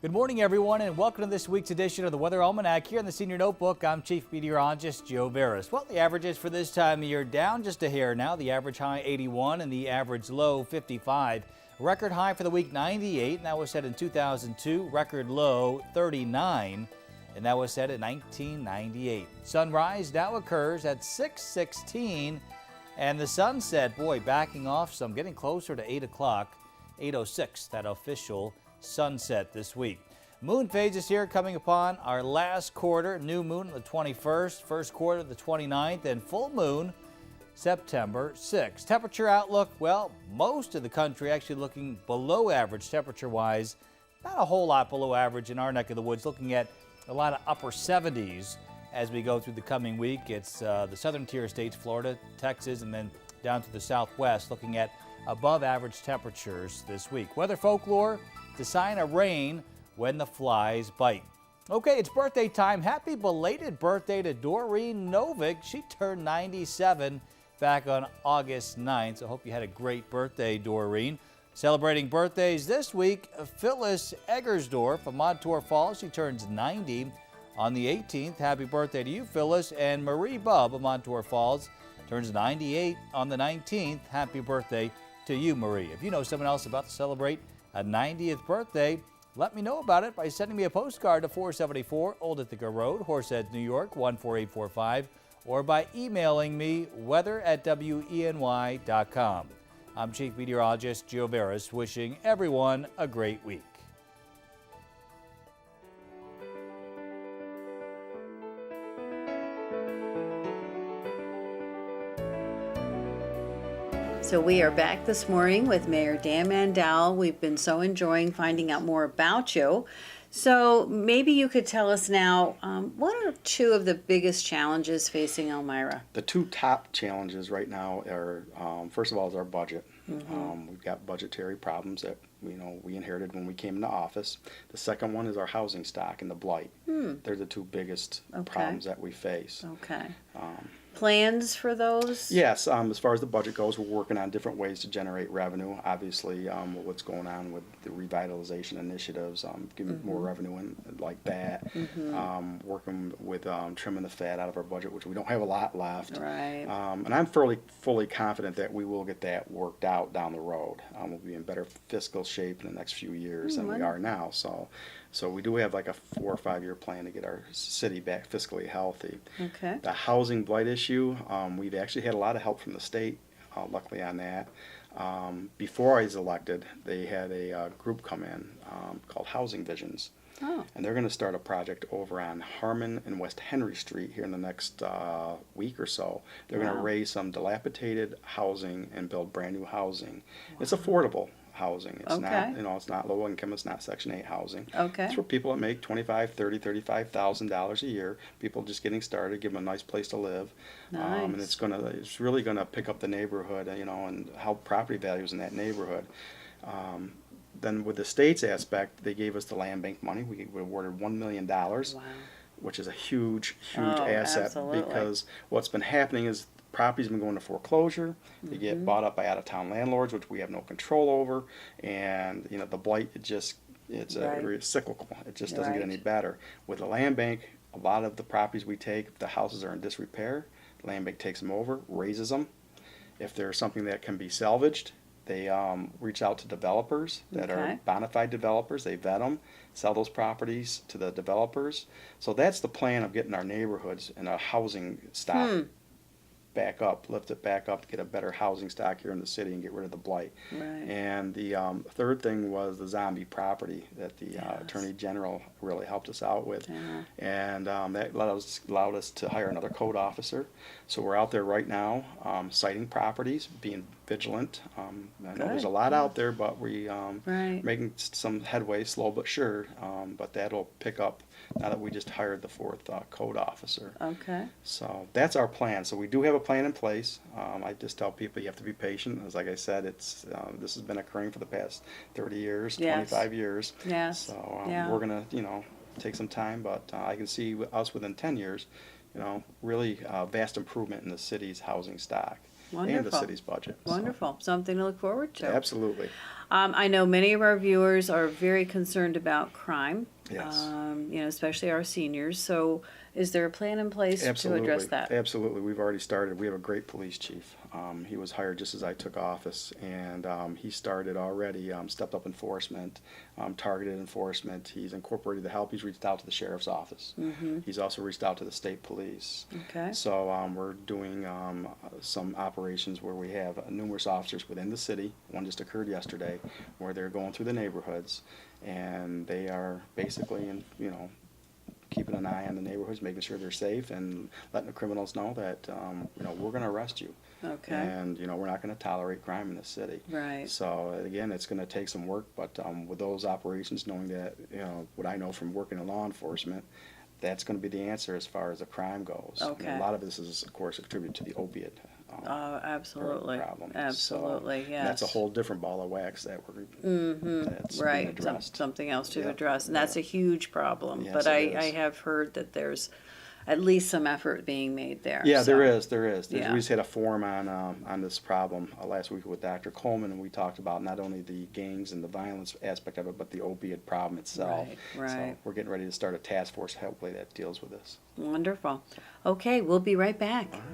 Good morning, everyone, and welcome to this week's edition of the Weather Almanac here in the Senior Notebook. I'm Chief Meteorologist Joe Veras. Well, the averages for this time of year down just a hair now. The average high 81 and the average low 55. Record high for the week 98, and that was set in 2002. Record low 39, and that was set in 1998. Sunrise now occurs at 6:16, and the sunset, boy, backing off some, getting closer to 8 o'clock. 8:06, that official sunset this week. Moon phases here coming upon our last quarter. New moon on the 21st, first quarter the 29th, and full moon September 6th. Temperature outlook, well, most of the country actually looking below average temperature-wise. Not a whole lot below average in our neck of the woods, looking at a lot of upper 70s as we go through the coming week. It's the southern tier states, Florida, Texas, and then down to the southwest, looking at above average temperatures this week. Weather folklore, the sign of rain when the flies bite. Okay, it's birthday time. Happy belated birthday to Doreen Novick. She turned 97 back on August 9th. So I hope you had a great birthday, Doreen. Celebrating birthdays this week, Phyllis Eggersdorf of Montour Falls. She turns 90 on the 18th. Happy birthday to you, Phyllis. And Marie Bubb of Montour Falls turns 98 on the 19th. Happy birthday to you, Marie. If you know someone else about to celebrate a 90th birthday, let me know about it by sending me a postcard to 474 Old Ithaca Road, Horseheads, New York 14845, or by emailing me weather@weny.com. I'm Chief Meteorologist Joe Veras, wishing everyone a great week. So we are back this morning with Mayor Dan Mandell. We've been so enjoying finding out more about you. So maybe you could tell us now, what are two of the biggest challenges facing Elmira? The two top challenges right now are, first of all, is our budget. We've got budgetary problems that we inherited when we came into office. The second one is our housing stock and the blight. They're the two biggest problems that we face. Okay. Plans for those? Yes, as far as the budget goes, we're working on different ways to generate revenue. Obviously, what's going on with the revitalization initiatives, giving more revenue in like that. Working with trimming the fat out of our budget, which we don't have a lot left. Right. And I'm fully confident that we will get that worked out down the road. We'll be in better fiscal shape in the next few years than we are now. So we do have like a 4 or 5 year plan to get our city back fiscally healthy. Okay. The housing blight issue, we've actually had a lot of help from the state, luckily on that. Before I was elected, they had a group come in called Housing Visions. Oh. And they're going to start a project over on Harmon and West Henry Street here in the next week or so. They're going to raise some dilapidated housing and build brand new housing. It's affordable housing. It's not, it's not low income. It's not Section 8 housing. Okay. It's for people that make $25,000, $30,000, $35,000 a year. People just getting started, give them a nice place to live. Nice. And it's really going to pick up the neighborhood, and help property values in that neighborhood. Then with the state's aspect, they gave us the land bank money. We were awarded $1 million, which is a huge asset. Absolutely. Because what's been happening is properties have been going to foreclosure. They get bought up by out-of-town landlords, which we have no control over. And the blight, it's cyclical. It just doesn't get any better. With the land bank, a lot of the properties we take, if the houses are in disrepair, the land bank takes them over, raises them. If there's something that can be salvaged, they reach out to developers that are bona fide developers. They vet them, sell those properties to the developers. So that's the plan of getting our neighborhoods and our housing stock back up, lift it back up, get a better housing stock here in the city and get rid of the blight. Right. And the third thing was the zombie property that the Attorney General really helped us out with. And that allowed us to hire another code officer. So we're out there right now citing properties, being vigilant. I know there's a lot out there, but we making some headway, slow but sure. But that'll pick up now that we just hired the fourth code officer. Okay. So that's our plan. So we do have a plan in place. I just tell people you have to be patient. As like I said, this has been occurring for the past 30 years, 25 years. Yes. So we're gonna take some time, but I can see us within 10 years, really vast improvement in the city's housing stock. and the Wonderful. city's budget. So, Wonderful. Something to look forward to. absolutely. I know many of our viewers are very concerned about crime. Yes. Especially our seniors. So, is there a plan in place Absolutely. to address that? Absolutely. We've already started. We have a great police chief. He was hired just as I took office, and he started already, stepped up enforcement, targeted enforcement. He's incorporated the help. He's reached out to the sheriff's office. He's also reached out to the state police. Okay. So we're doing some operations where we have numerous officers within the city. One just occurred yesterday, where they're going through the neighborhoods, and they are basically, keeping an eye on the neighborhoods, making sure they're safe, and letting the criminals know that we're going to arrest you. Okay. And we're not going to tolerate crime in the city. Right. So again, it's going to take some work, but with those operations, knowing that what I know from working in law enforcement, that's going to be the answer as far as the crime goes. Okay. And a lot of this is, of course, attributed to the opiate Absolutely. problem. Absolutely. So, Yes. and that's a whole different ball of wax that that's being Right. addressed. Something else to Yeah. address, and that's a huge problem. Yes, but it I is. have heard that there's at least some effort being made there. Yeah, so. there is. Yeah. We just had a forum on this problem last week with Dr. Coleman, and we talked about not only the gangs and the violence aspect of it, but the opiate problem itself. Right. So we're getting ready to start a task force, hopefully, that deals with this. Wonderful. Okay, we'll be right back. All right.